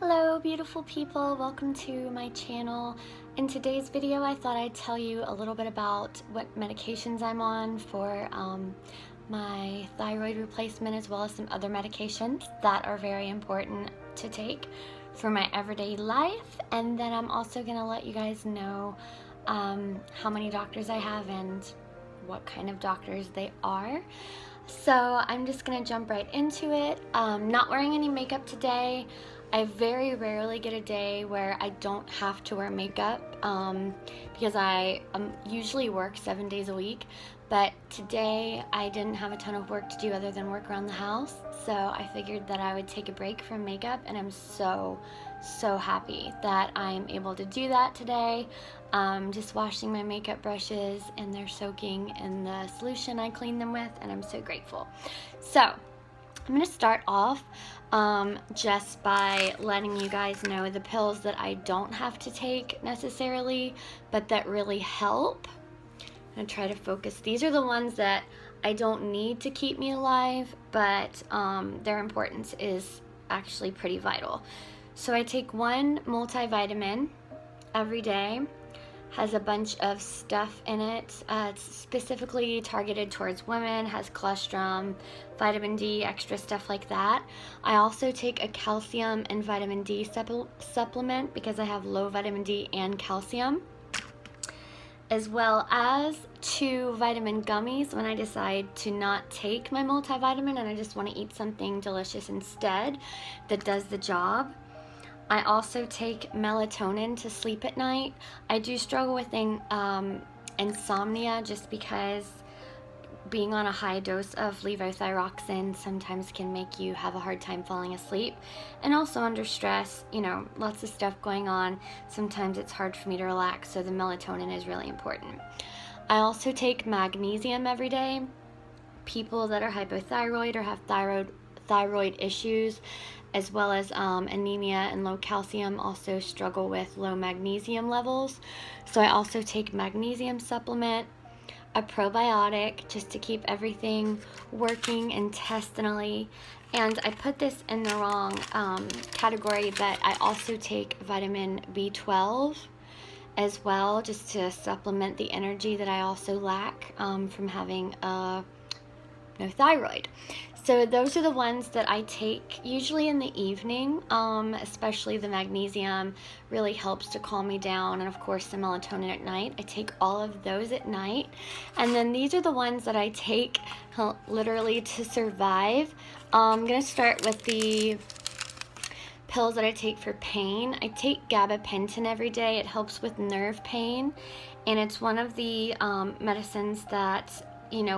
Hello beautiful people, welcome to my channel. In today's video I thought I'd tell you a little bit about what medications I'm on for my thyroid replacement, as well as some other medications that are very important to take for my everyday life. And then I'm also going to let you guys know how many doctors I have and what kind of doctors they are. So I'm just gonna jump right into it. Not wearing any makeup today. I very rarely get a day where I don't have to wear makeup because I usually work 7 days a week, but today I didn't have a ton of work to do other than work around the house, so I figured that I would take a break from makeup, and I'm so happy that I'm able to do that today. Just washing my makeup brushes, and they're soaking in the solution I cleaned them with, and I'm so grateful. So I'm going to start off just by letting you guys know the pills that I don't have to take necessarily, but that really help. I'm going to try to focus. These are the ones that I don't need to keep me alive, but their importance is actually pretty vital. So I take one multivitamin every day. Has a bunch of stuff in it. It's specifically targeted towards women, has colostrum, vitamin D, extra stuff like that. I also take a calcium and vitamin D supplement because I have low vitamin D and calcium, as well as 2 vitamin gummies when I decide to not take my multivitamin and I just want to eat something delicious instead that does the job. I also take melatonin to sleep at night. I do struggle with insomnia just because being on a high dose of levothyroxine sometimes can make you have a hard time falling asleep. And also under stress, you know, lots of stuff going on, sometimes it's hard for me to relax, so the melatonin is really important. I also take magnesium every day. People that are hypothyroid or have thyroid issues, as well as anemia and low calcium, also struggle with low magnesium levels. So I also take magnesium supplement, a probiotic just to keep everything working intestinally. And I put this in the wrong category, but I also take vitamin B12 as well, just to supplement the energy that I also lack from having no thyroid. So those are the ones that I take usually in the evening, especially the magnesium really helps to calm me down, and of course the melatonin at night. I take all of those at night. And then these are the ones that I take literally to survive. I'm going to start with the pills that I take for pain. I take gabapentin every day. It helps with nerve pain, and it's one of the medicines that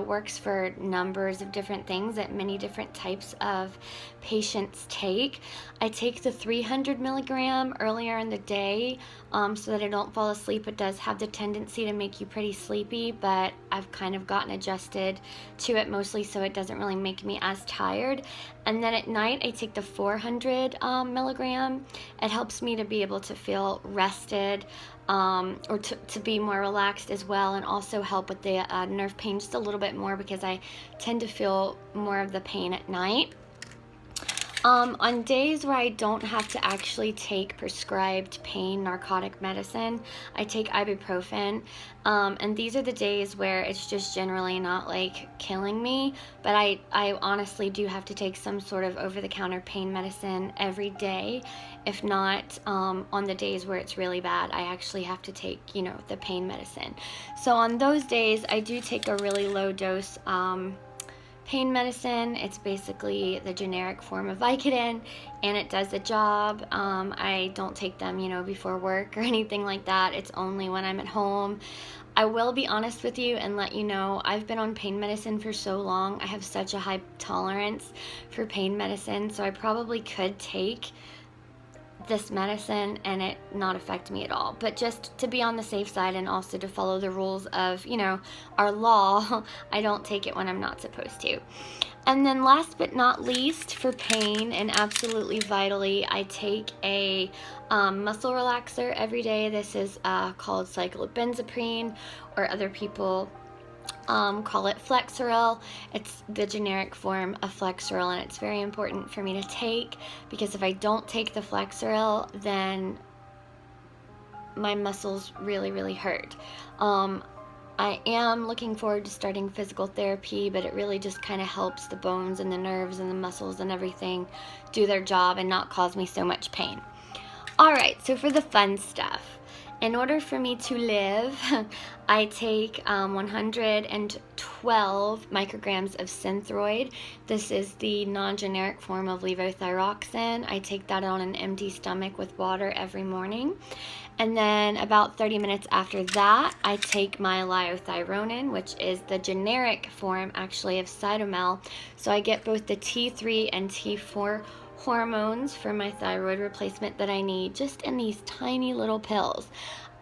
works for numbers of different things that many different types of patients take. I take the 300 milligram earlier in the day so that I don't fall asleep. It does have the tendency to make you pretty sleepy, but I've kind of gotten adjusted to it mostly so it doesn't really make me as tired. And then at night I take the 400 milligram. It helps me to be able to feel rested, or to be more relaxed as well, and also help with the nerve pain just a little bit more because I tend to feel more of the pain at night. On days where I don't have to actually take prescribed pain narcotic medicine, I take ibuprofen, and these are the days where it's just generally not like killing me, but I honestly do have to take some sort of over-the-counter pain medicine every day. If not, on the days where it's really bad, I actually have to take, the pain medicine. So on those days, I do take a really low dose pain medicine. It's basically the generic form of Vicodin, and it does the job. I don't take them, before work or anything like that. It's only when I'm at home. I will be honest with you and let you know, I've been on pain medicine for so long. I have such a high tolerance for pain medicine, so I probably could take this medicine and it not affect me at all, but just to be on the safe side and also to follow the rules of our law, I don't take it when I'm not supposed to. And then last but not least, for pain and absolutely vitally, I take a muscle relaxer every day. This is called cyclobenzaprine, or other people call it Flexeril. It's the generic form of Flexeril, and it's very important for me to take, because if I don't take the Flexeril, then my muscles really hurt. I am looking forward to starting physical therapy, but it really just kind of helps the bones and the nerves and the muscles and everything do their job and not cause me so much pain. Alright, so for the fun stuff. In order for me to live, I take 112 micrograms of Thyroid. This is the non-generic form of levothyroxine. I take that on an empty stomach with water every morning. And then about 30 minutes after that, I take my liothyronine, which is the generic form actually of Cytomel. So I get both the T3 and T4 hormones for my thyroid replacement that I need, just in these tiny little pills.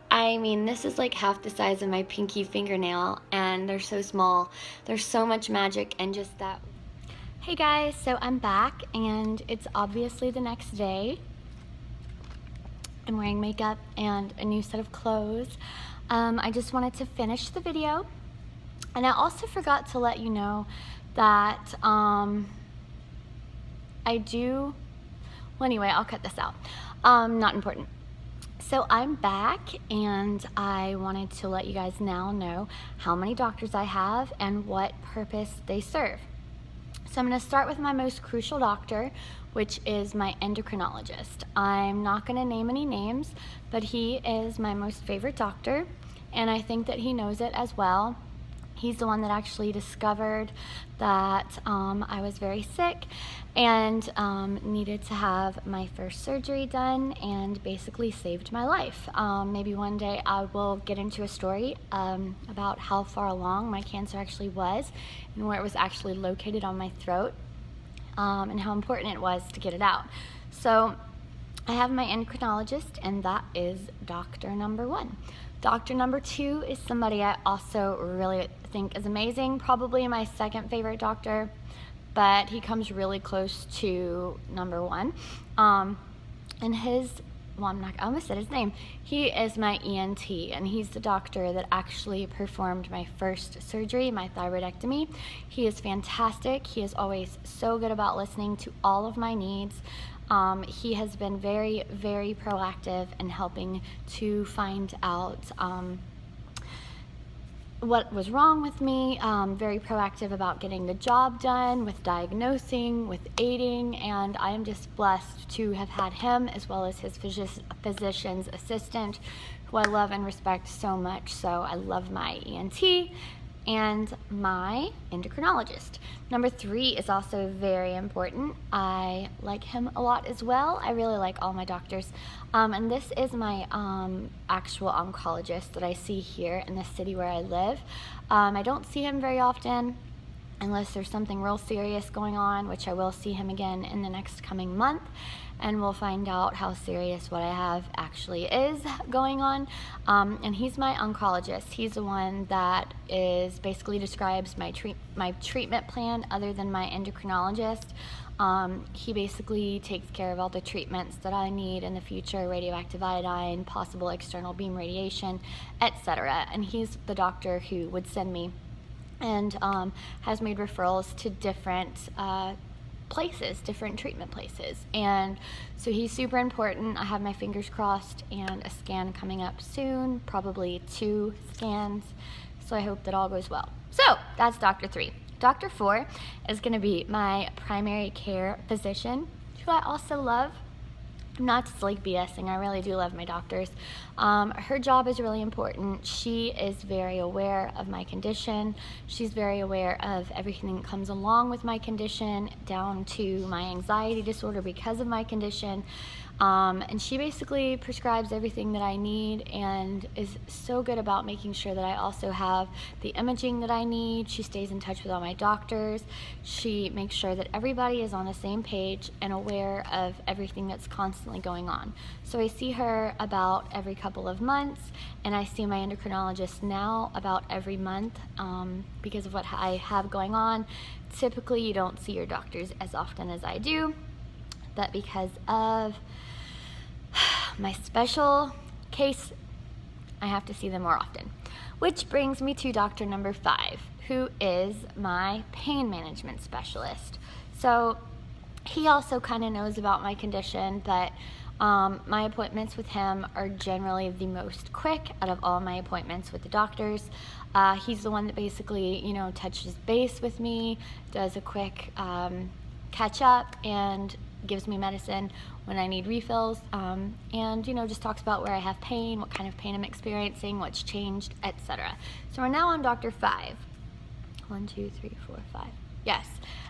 I mean, this is like half the size of my pinky fingernail, and they're so small. There's so much magic in just that. Hey guys, so I'm back, and it's obviously the next day. I'm wearing makeup and a new set of clothes. I just wanted to finish the video, and I also forgot to let you know that well, anyway, I'll cut this out. Not important. So I'm back, and I wanted to let you guys now know how many doctors I have and what purpose they serve. So I'm going to start with my most crucial doctor, which is my endocrinologist. I'm not going to name any names, but he is my most favorite doctor, and I think that he knows it as well. He's the one that actually discovered that I was very sick and needed to have my first surgery done, and basically saved my life. Maybe one day I will get into a story about how far along my cancer actually was and where it was actually located on my throat, and how important it was to get it out. So I have my endocrinologist, and that is doctor number 1. Doctor number 2 is somebody I also really think is amazing, probably my second favorite doctor, but he comes really close to number 1. And I almost said his name. He is my ENT, and he's the doctor that actually performed my first surgery, my thyroidectomy. He is fantastic. He is always so good about listening to all of my needs. He has been very proactive in helping to find out what was wrong with me, very proactive about getting the job done, with diagnosing, with aiding, and I am just blessed to have had him as well as his physician's assistant, who I love and respect so much. So I love my ENT and my endocrinologist. Number 3 is also very important. I like him a lot as well. I really like all my doctors. And this is my actual oncologist that I see here in the city where I live. I don't see him very often unless there's something real serious going on, which I will see him again in the next coming month, and we'll find out how serious what I have actually is going on. And he's my oncologist. He's the one that basically describes my treatment plan other than my endocrinologist. He basically takes care of all the treatments that I need in the future, radioactive iodine, possible external beam radiation, etc. And he's the doctor who would send me and has made referrals to different places, different treatment places. And so he's super important. I have my fingers crossed, and a scan coming up soon, probably 2 scans. So I hope that all goes well. So that's Doctor 3. Doctor 4 is going to be my primary care physician, who I also love. I'm not just like BSing, I really do love my doctors. Her job is really important. She is very aware of my condition. She's very aware of everything that comes along with my condition, down to my anxiety disorder because of my condition. And she basically prescribes everything that I need and is so good about making sure that I also have the imaging that I need. She stays in touch with all my doctors. She makes sure that everybody is on the same page and aware of everything that's constantly going on. So I see her about every couple of months, and I see my endocrinologist now about every month because of what I have going on. Typically, you don't see your doctors as often as I do, but because of my special case, I have to see them more often. Which brings me to doctor number 5, who is my pain management specialist. So he also kind of knows about my condition, but my appointments with him are generally the most quick out of all my appointments with the doctors. He's the one that basically, touches base with me, does a quick catch up, and gives me medicine when I need refills, and just talks about where I have pain, what kind of pain I'm experiencing, what's changed, etc. So we're now on Dr. 5. 1, 2, 3, 4, 5. Yes.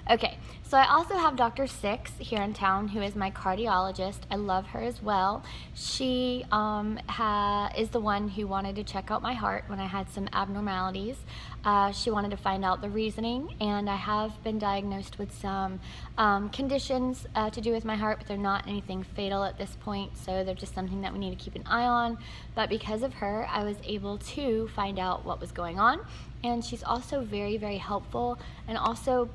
Okay, so I also have Dr. 6 here in town, who is my cardiologist. I love her as well. She is the one who wanted to check out my heart when I had some abnormalities. She wanted to find out the reasoning, and I have been diagnosed with some conditions to do with my heart, but they're not anything fatal at this point, so they're just something that we need to keep an eye on. But because of her, I was able to find out what was going on, and she's also very, very helpful, and also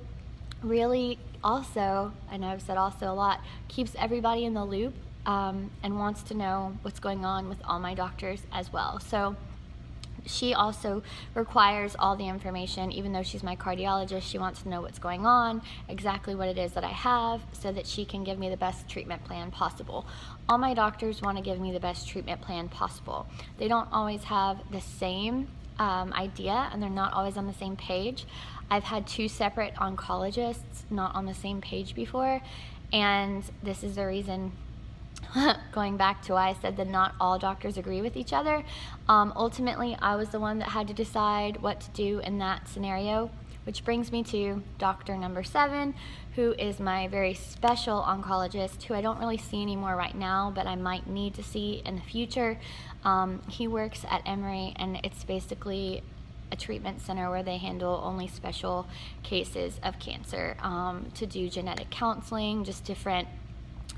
really also, I know I've said also a lot, keeps everybody in the loop, and wants to know what's going on with all my doctors as well. So she also requires all the information. Even though she's my cardiologist, she wants to know what's going on, exactly what it is that I have, so that she can give me the best treatment plan possible. All my doctors want to give me the best treatment plan possible. They don't always have the same idea, and they're not always on the same page. I've had 2 separate oncologists not on the same page before, and this is the reason, going back to why I said that not all doctors agree with each other. Ultimately, I was the one that had to decide what to do in that scenario, which brings me to Dr. number 7, who is my very special oncologist, who I don't really see anymore right now, but I might need to see in the future. He works at Emory, and it's basically a treatment center where they handle only special cases of cancer, to do genetic counseling, just different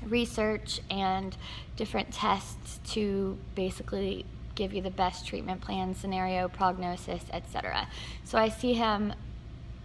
research and different tests to basically give you the best treatment plan, scenario, prognosis, etc. So I see him.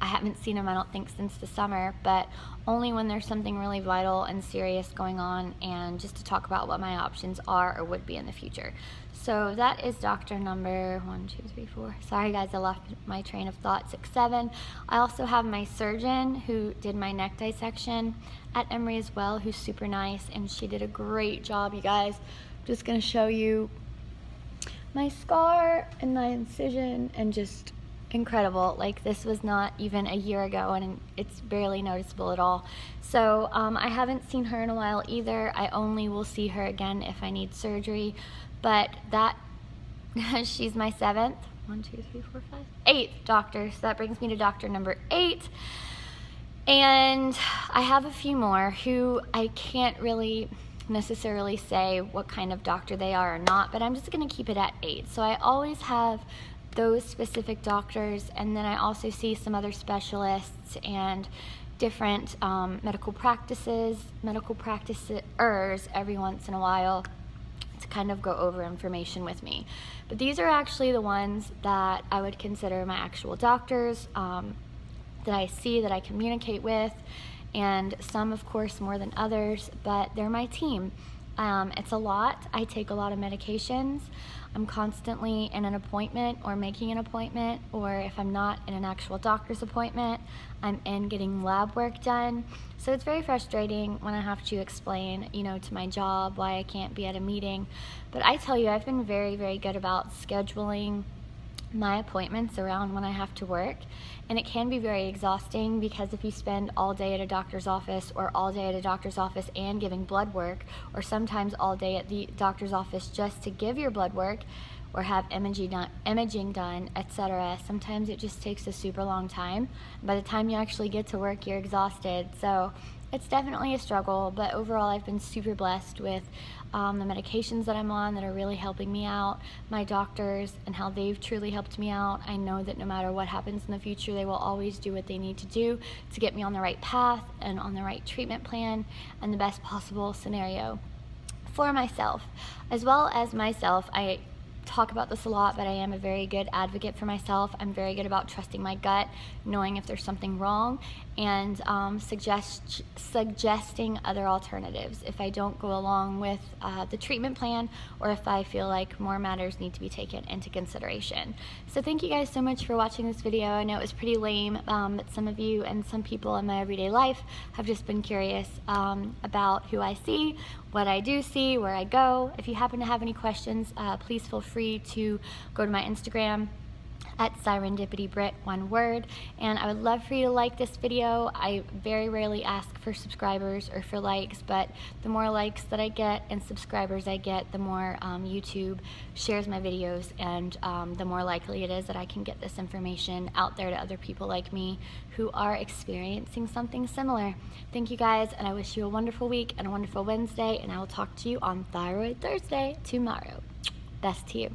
I haven't seen him, I don't think, since the summer, but only when there's something really vital and serious going on, and just to talk about what my options are or would be in the future. So that is doctor number 1, 2, 3, 4. Sorry guys, I lost my train of thought. 6, 7. I also have my surgeon who did my neck dissection at Emory as well, who's super nice, and she did a great job, you guys. I'm just gonna show you my scar and my incision, and just incredible. Like, this was not even a year ago, and it's barely noticeable at all. So I haven't seen her in a while either. I only will see her again if I need surgery, but that she's my 7th, 1, 2, 3, 4, 5, 8th doctor. So that brings me to doctor number 8, and I have a few more who I can't really necessarily say what kind of doctor they are or not, but I'm just going to keep it at 8. So I always have those specific doctors, and then I also see some other specialists and different medical practitioners every once in a while to kind of go over information with me. But these are actually the ones that I would consider my actual doctors, that I see, that I communicate with, and some of course more than others, but they're my team. It's a lot. I take a lot of medications. I'm constantly in an appointment or making an appointment, or if I'm not in an actual doctor's appointment, I'm in getting lab work done. So it's very frustrating when I have to explain, to my job why I can't be at a meeting. But I tell you, I've been very, very good about scheduling my appointments around when I have to work, and it can be very exhausting, because if you spend all day at a doctor's office, or all day at a doctor's office and giving blood work, or sometimes all day at the doctor's office just to give your blood work or have imaging done, etc., sometimes it just takes a super long time. By the time you actually get to work, you're exhausted. So it's definitely a struggle, but overall I've been super blessed with the medications that I'm on that are really helping me out, my doctors and how they've truly helped me out. I know that no matter what happens in the future, they will always do what they need to do to get me on the right path and on the right treatment plan and the best possible scenario for myself. As well as myself, I talk about this a lot, but I am a very good advocate for myself. I'm very good about trusting my gut, knowing if there's something wrong, and suggesting other alternatives if I don't go along with the treatment plan, or if I feel like more matters need to be taken into consideration. So thank you guys so much for watching this video. I know it was pretty lame, but some of you and some people in my everyday life have just been curious about who I see, what I do see, where I go. If you happen to have any questions, please feel free to go to my Instagram at serendipitybrit, one word, and I would love for you to like this video. I very rarely ask for subscribers or for likes, but the more likes that I get and subscribers I get, the more YouTube shares my videos, and the more likely it is that I can get this information out there to other people like me who are experiencing something similar. Thank you guys, and I wish you a wonderful week and a wonderful Wednesday, and I will talk to you on Thyroid Thursday tomorrow. Best to you.